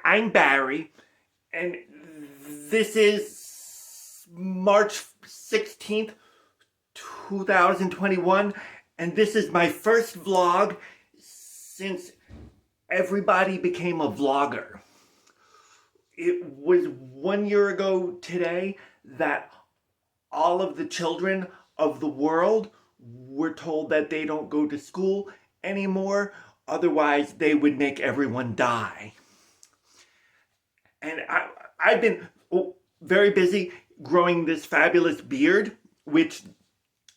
I'm Barry, and this is March 16th, 2021, and this is my first vlog since everybody became a vlogger. It was 1 year ago today that all of the children of the world were told that they don't go to school anymore, otherwise they would make everyone die. And I've been very busy growing this fabulous beard, which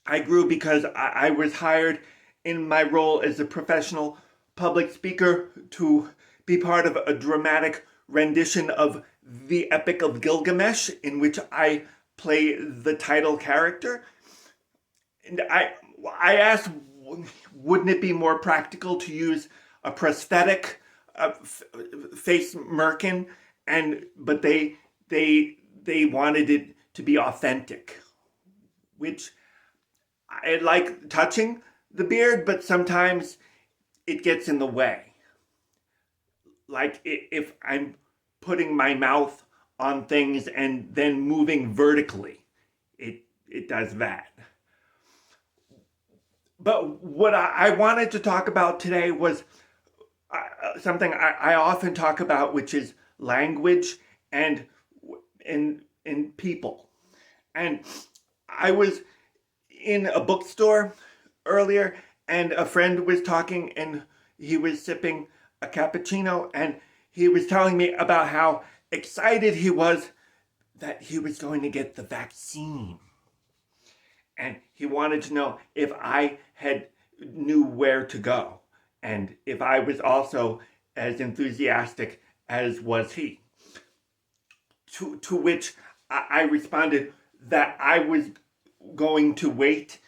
I grew because I was hired in my role as a professional public speaker to be part of a dramatic rendition of the Epic of Gilgamesh, in which I play the title character. And I asked, wouldn't it be more practical to use a prosthetic face merkin? But they wanted it to be authentic, which I like touching the beard, but sometimes it gets in the way. Like if I'm putting my mouth on things and then moving vertically, it does that. But what I wanted to talk about today was something I often talk about, which is language and people. And I was in a bookstore earlier, and a friend was talking, and he was sipping a cappuccino, and he was telling me about how excited he was that he was going to get the vaccine. And he wanted to know if I knew where to go, and if I was also as enthusiastic as was he. To which I responded that I was going to wait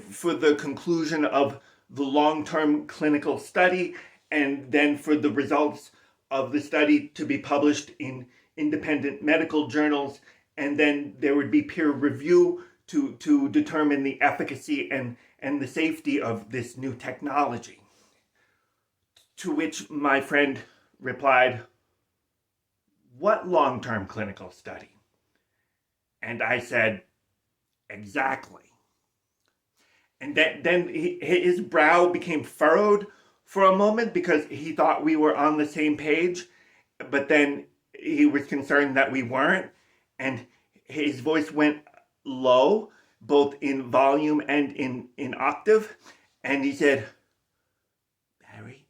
for the conclusion of the long-term clinical study, and then for the results of the study to be published in independent medical journals, and then there would be peer review to determine the efficacy and the safety of this new technology. To which my friend replied, "What long-term clinical study?" And I said, "Exactly." And then his brow became furrowed for a moment because he thought we were on the same page, but then he was concerned that we weren't, and his voice went low, both in volume and in octave, and he said, "Barry,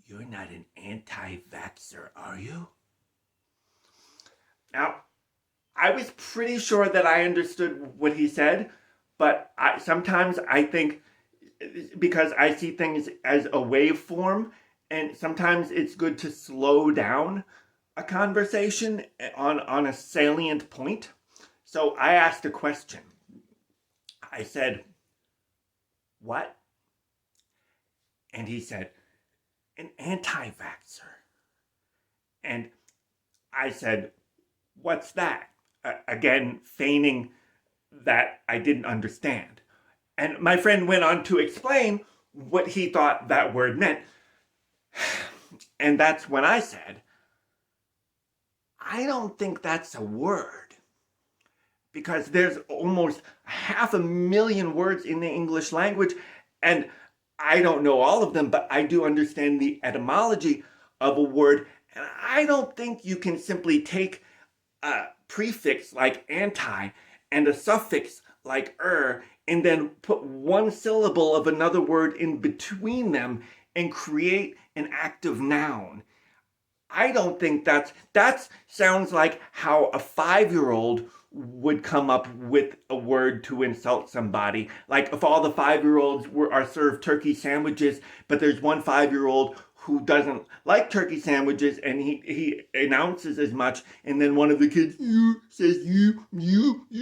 you're not an anti-vaxxer, are you?" Now, I was pretty sure that I understood what he said, but sometimes I think, because I see things as a waveform, and sometimes it's good to slow down a conversation on a salient point. So I asked a question. I said, "What?" And he said, "An anti-vaxxer." And I said, "What's that?" Again, feigning that I didn't understand. And my friend went on to explain what he thought that word meant. And that's when I said, "I don't think that's a word, because there's almost 500,000 words in the English language, and I don't know all of them, but I do understand the etymology of a word, and I don't think you can simply take a prefix like anti and a suffix like and then put one syllable of another word in between them and create an active noun. I don't think that sounds like how a 5-year-old would come up with a word to insult somebody. Like if all the 5-year-olds are served turkey sandwiches, but there's one 5-year-old who doesn't like turkey sandwiches, and he announces as much, and then one of the kids says, you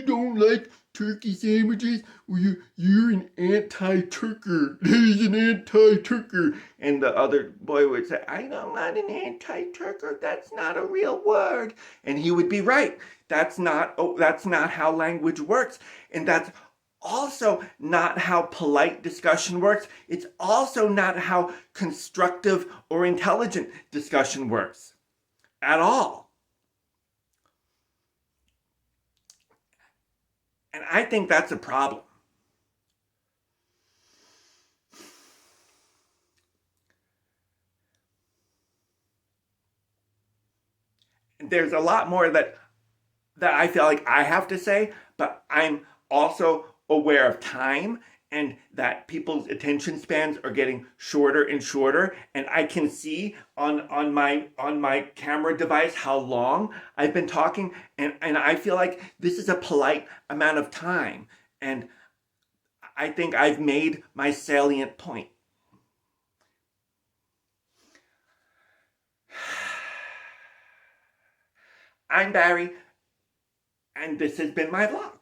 don't like turkey sandwiches? Well, you're an anti-turker. There's an anti-turker. And the other boy would say, I'm not an anti-turker. That's not a real word. And he would be right. That's not how language works. And that's also not how polite discussion works. It's also not how constructive or intelligent discussion works. at all. And I think that's a problem. There's a lot more that I feel like I have to say, but I'm also aware of time and that people's attention spans are getting shorter and shorter, and I can see on my camera device how long I've been talking, and I feel like this is a polite amount of time, and I think I've made my salient point. I'm Barry, and this has been my vlog.